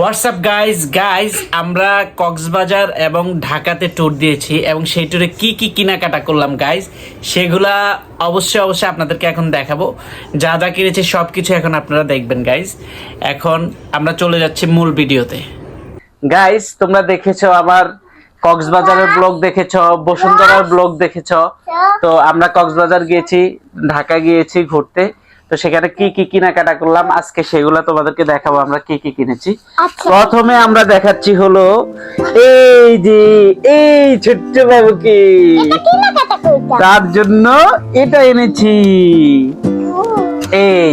WhatsApp guys আমরা কক্সবাজার এবং ঢাকাতে ট্যুর দিয়েছি এবং সেই ট্যুরে কি কি কেনাকাটা করলাম গাইজ সেগুলা অবশ্যই আপনাদেরকে এখন দেখাবো। যা যা কিনেছি সব কিছু এখন আপনারা দেখবেন গাইজ। এখন আমরা চলে যাচ্ছি মূল ভিডিওতে। গাইজ তোমরা দেখেছো আমার কক্সবাজারের ব্লগ দেখেছো, বসুন্ধরার ব্লগ দেখেছো। তো আমরা কক্সবাজার গিয়েছি, ঢাকা গিয়েছি ঘুরতে। তো সেখানে কি কি কেনাকাটা করলাম আজকে সেগুলো তোমাদেরকে দেখাবো আমরা কি কি কিনেছি। প্রথমে আমরা দেখাচ্ছি হলো এই যে এই ছোট্ট বাবুকে, তার জন্য এটা এনেছি। এই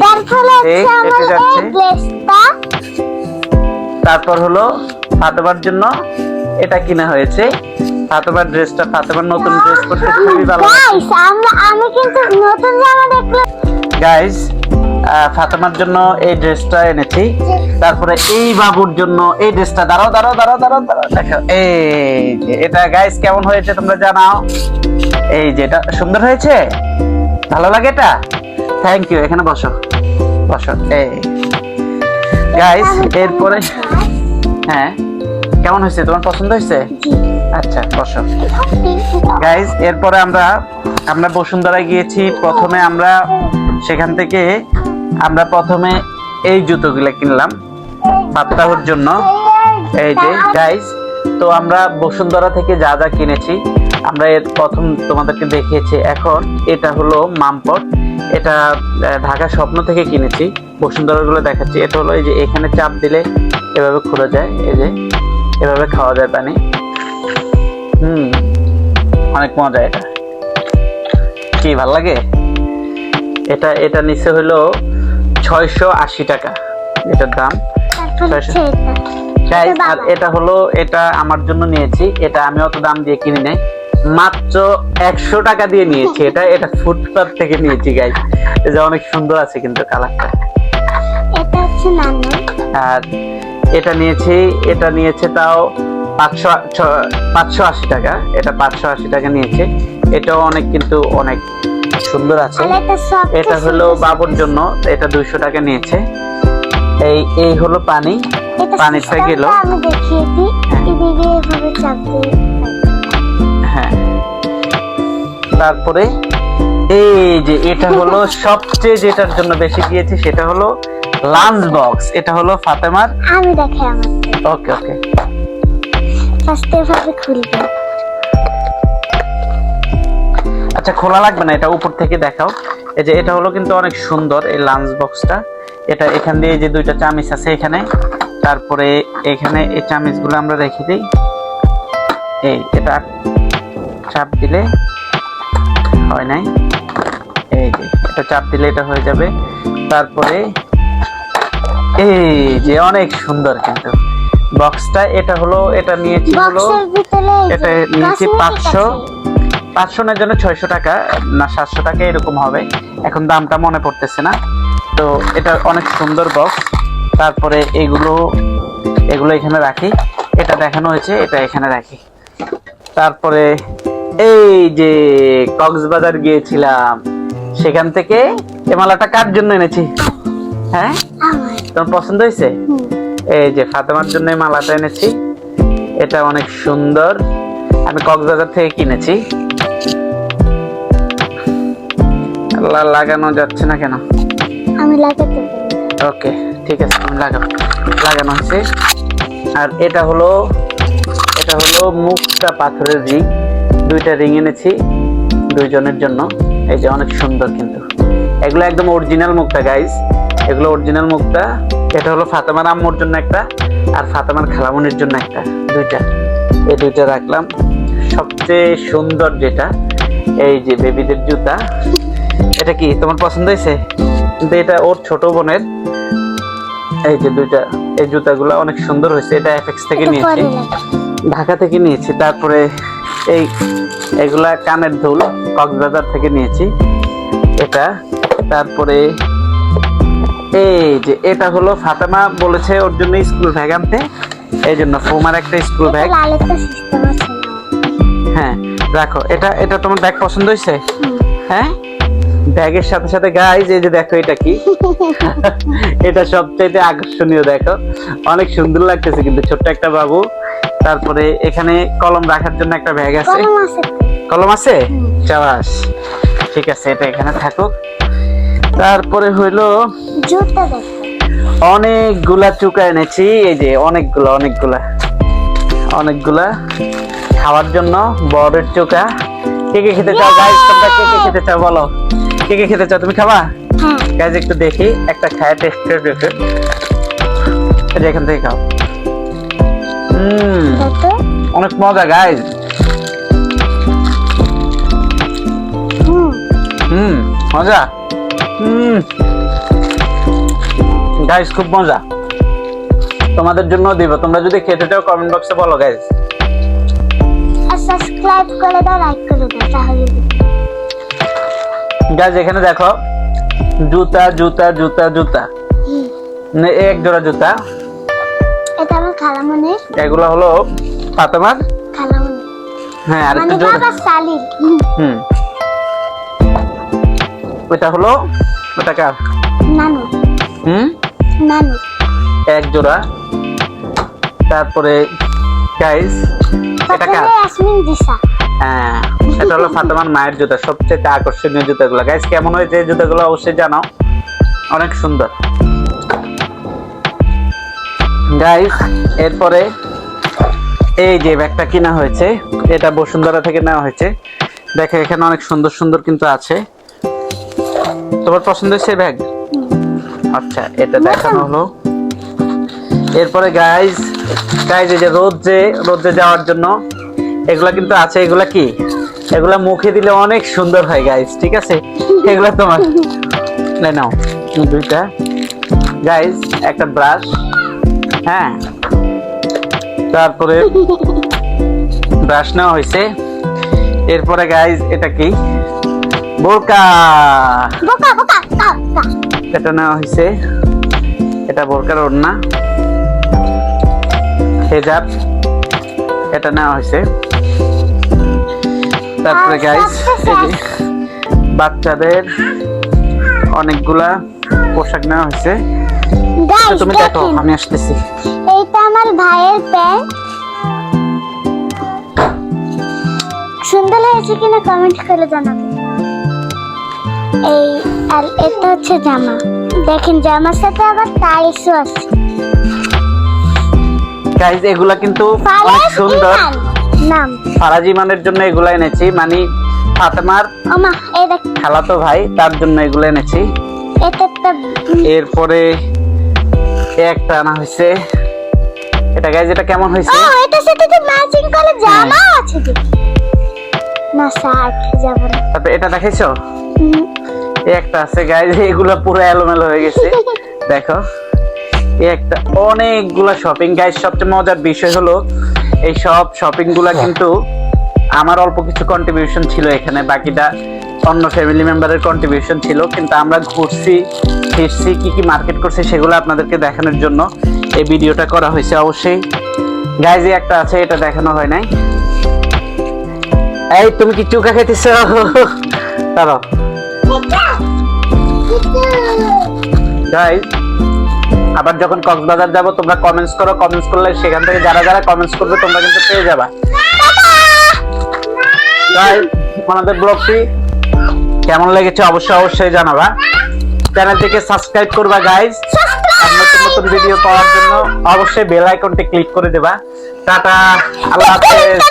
এটা যাচ্ছে। তারপর হলো ফাতেমার জন্য এটা কিনা হয়েছে। ফাতেমার ড্রেসটা, ফাতেমার নতুন ড্রেস পরতে খুবই ভালো লাগছে। আমি কিন্তু নতুন জামা দেখলাম গাইস। ফাতেমার জন্য এই ড্রেসটা এনেছি। তারপরে এই বাবুর জন্য এই ড্রেসটা, দাঁড়াও দেখো। এই যে এটা গাইস কেমন হয়েছে তোমরা জানাও। এই যে এটা সুন্দর হয়েছে, ভালো লাগে এটা। থ্যাংক ইউ, এখানে বসো। এই গাইস এরপরে হ্যাঁ কেমন হয়েছে, তোমার পছন্দ হয়েছে? আচ্ছা বসো গাইস। এরপরে আমরা বসুন্ধরায় গিয়েছি। প্রথমে আমরা সেখান থেকে প্রথমে এই জুতোগুলো কিনলাম বাপ্তাহুর জন্য। এই যে গাইস, তো আমরা বসুন্ধরা থেকে যা যা কিনেছি আমরা এর প্রথম তোমাদেরকে দেখিয়েছি। এখন এটা হলো মামপট, এটা ঢাকা স্বপ্ন থেকে কিনেছি। বসুন্ধরা গুলো দেখাচ্ছি। এটা হলো এই যে এখানে চাপ দিলে এভাবে খুলে যায়, এই যে এভাবে খাওয়া যায় পানি। অনেক মজা। এটা কি ভাল লাগে। এটা নিচে হলো 680 টাকা এটার দাম। আর এটা হলো, এটা আমার জন্য নিয়েছি। এটা আমি অত দাম দিয়ে কিনি নাই, মাত্র 100 টাকা দিয়ে নিয়েছি। এটা ফুটপাত থেকে নিয়েছি গাইস। এটা অনেক সুন্দর আছে কিন্তু কালারটা। আর এটা নিয়েছে তাও 580 টাকা। এটা 580 টাকা নিয়েছে। এটাও অনেক কিন্তু অনেক সুন্দর আছে। এটা হলো বাবুর জন্য, এটা 200 টাকা নিয়েছে। এই হলো পানিটা গেল। হ্যাঁ, তারপরে এই যে এটা হলো সবচেয়ে যেটার জন্য বেশি গিয়েছি সেটা হলো লাঞ্চ বক্স। এটা হলো ফাতেমার। আমি দেখাই আমার। ওকে ফার্স্টে ভাবে খুলবে। আচ্ছা খোলা লাগবে না, এটা উপর থেকে দেখাও। এই যে এটা হলো কিন্তু অনেক সুন্দর এই লাঞ্চ বক্সটা। এটা এখান দিয়ে যে দুইটা চামিচ আছে এখানে, তারপরে এখানে এই চামিচগুলো আমরা রেখে দিই। এটা চাপ দিলে হয় নাই, এই যে এটা চাপ দিলে এটা হয়ে যাবে। তারপরে এই যে অনেক সুন্দর কিন্তু বক্সটা। এটা নিয়েছি 500 এর জন্য 600 টাকা না 700 টাকা এরকম হবে, এখন দামটা মনে পড়তেছে না। তো এটা অনেক সুন্দর বক্স। তারপরে এগুলো এখানে রাখি। এটা দেখানো হয়েছে, এটা এখানে রাখি। তারপরে এই যে কক্সবাজার গিয়েছিলাম, সেখান থেকে এই মালাটা কার জন্য এনেছি? হ্যাঁ তোমার পছন্দ হয়েছে? এই যে ফাতেমার জন্য এই মালাটা এনেছি। এটা অনেক সুন্দর, আমি কক্সবাজার থেকে কিনেছি। লাগানো যাচ্ছে না কেন? আমি লাগাতে। ওকে ঠিক আছে, তুমি লাগানো হয়েছে। আর এটা হলো মুক্তা পাথরের রিং। 2টা রিং এনেছি দুইজনের জন্য। এই যে অনেক সুন্দর কিন্তু এগুলো একদম অরিজিনাল মুক্তা গাইস, এগুলো অরিজিনাল মুক্তা। এটা হলো ফাতেমার আম্মুর জন্য একটা, আর ফাতেমার খালামুনির জন্য একটা। এই দুইটা রাখলাম। সবচেয়ে সুন্দর যেটা এই যে বেবিদের জুতা। এটা কি তোমার পছন্দ হয়েছে? কিন্তু এটা ওর ছোট বোনের। এই যে এই জুতাগুলো অনেক সুন্দর হয়েছে। এটা এফএক্স থেকে নিয়েছি, ঢাকা থেকে নিয়েছি। তারপরে এগুলা কানের দুল কক্সবাজার থেকে নিয়েছি এটা। তারপরে এই যে এটা হলো ফাতেমা বলেছে ওর জন্য স্কুল ব্যাগ আনতে, এই জন্য ফোমার একটা স্কুল ব্যাগ। হ্যাঁ রাখো। এটা তোমার ব্যাগ পছন্দ হয়েছে? হ্যাঁ ব্যাগের সাথে সাথে গাইজ এই যে দেখো এটা কি, এটা সবচাইতে আকর্ষণীয়, দেখো অনেক সুন্দর লাগতেছে কিন্তু, ছোট্ট একটা বাবু। তারপরে এখানে কলম রাখার জন্য একটা ব্যাগ আছে। কলম আছে তো। কলম আছে, চাবাস, ঠিক আছে, এটা এখানে থাকুক। তারপরে হইলো জুতা দেখো। অনেকগুলা চুকা এনেছি, এই যে অনেকগুলা খাওয়ার জন্য বড়ের চোকা। কে কে খেতে চাও গাইস? তোমরা কে কে খেতে চাও বলো, কে কে খেতে চাও? তুমি খাবা হ্যাঁ গাইস? একটু দেখি, একটা খায় টেস্ট করে দেখো। এই যে এখান থেকে খাও। দেখো। অনেক মজা গাইস। মজা। গাইস খুব মজা, তোমাদের জন্য দিব। তোমরা যদি খেতে চাও কমেন্ট বক্সে বলো গাইস। আর সাবস্ক্রাইব করে দাও, লাইক করে দাও, তাহলে গাইস এখানে দেখো জুতা জুতা জুতা জুতা, এক জোড়া জুতা। এটা আমার খালামণির। এগুলো হলো ফাতেমার। খালামণি হ্যাঁ, আর মানে একটা জোড়া। বাবা শালির। ওটা হলো, ওটা কার? নানু। নানু এক জোড়া। তারপরে গাইস এটা কার? ইয়াসমিন দিশা। হ্যাঁ, এটা হলো ফাতেমার মায়ের জুতা, সবচেয়ে আকর্ষণীয় জুতাগুলো। গাইস কেমন হয়েছে এই জুতাগুলো অবশ্যই জানাও, অনেক সুন্দর গাইস। এরপরে এই যে ব্যাগটা কিনা হয়েছে, এটা বসুন্ধরা থেকে নেওয়া হয়েছে। দেখো এখানে অনেক সুন্দর সুন্দর কিন্তু আছে। তোমার পছন্দ হয়েছে ব্যাগ? আচ্ছা, এটা দেখানো হলো। এরপরে গাইস এই যে রোদে যাওয়ার জন্য এগুলা কিন্তু আছে। এগুলা কি? এগুলা মুখে দিলে অনেক সুন্দর হয় গাইস, ঠিক আছে? এগুলা তোমার নাও দুইটা গাইস, একটা ব্রাশ। হ্যাঁ, তারপরে ব্রাশ নেওয়া হয়েছে। এরপরে গাইস এটা কি? বোরকা। এটা নেওয়া হয়েছে, এটা বোরকার ওড়না। হেজাব, এটা নেওয়া হয়েছে। তারপরে গাইস এই যে বাচ্চাদের অনেকগুলা পোশাক নেওয়া হয়েছে। গাইস তুমি দেখো, আমি আসতেছি। এইটা আমার ভাইয়ের প্যান্ট। সুন্দর হয়েছে কিনা কমেন্ট করে জানাবেন। আর এটা হচ্ছে জামা। দেখেন জামার সাথে আবার টাইসও আছে। গাইস এগুলা কিন্তু অনেক সুন্দর। নাম ফারাজি মানের জন্য এগুলা এনেছি, মানে ফাতেমার ওমা এই দেখ খালাতো ভাই, তার জন্য এগুলো এনেছি। এটা একটা। এরপরে একটা আনা হয়েছে। এটা গাইস এটা কেমন হয়েছে? ও এটার সাথে তো ম্যাচিং করে জামা আছে যে। না শার্ট যাব না। তারপরে এটা দেখাইছো? একটা আছে গাইস, এগুলা পুরো এলোমেলো হয়ে গেছে। দেখো একটা, অনেকগুলা শপিং গাইস। সবচেয়ে মজার বিষয় হলো এই সব শপিং গুলা কিন্তু আমার অল্প কিছু কন্ট্রিবিউশন ছিল এখানে, বাকিটা অন্য ফ্যামিলি মেম্বারের কন্ট্রিবিউশন ছিল। কিন্তু আমরা ঘুরছি ফিরছি, কি কি মার্কেট করছি সেগুলো আপনাদেরকে দেখানোর জন্য এই ভিডিওটা করা হয়েছে। অবশ্যই গাইস একটা আছে, এটা দেখানো হয় নাই। এই তুমি কি চুকা খাইতেছ? দাঁড়াও গাইস, আবার যখন কক্সবাজার যাব তোমরা কমেন্টস করো, কমেন্টস করলে সেখান থেকে যারা যারা কমেন্টস করবে তোমরা কিন্তু পেয়ে যাবা। গাইস আমাদের ব্লগটি কেমন লেগেছে অবশ্যই জানাবা। চ্যানেলটিকে সাবস্ক্রাইব করবা গাইস, আর নতুন নতুন ভিডিও পাওয়ার জন্য অবশ্যই বেল আইকনটি ক্লিক করে দেবা। টাটা, আল্লাহ হাফেজ।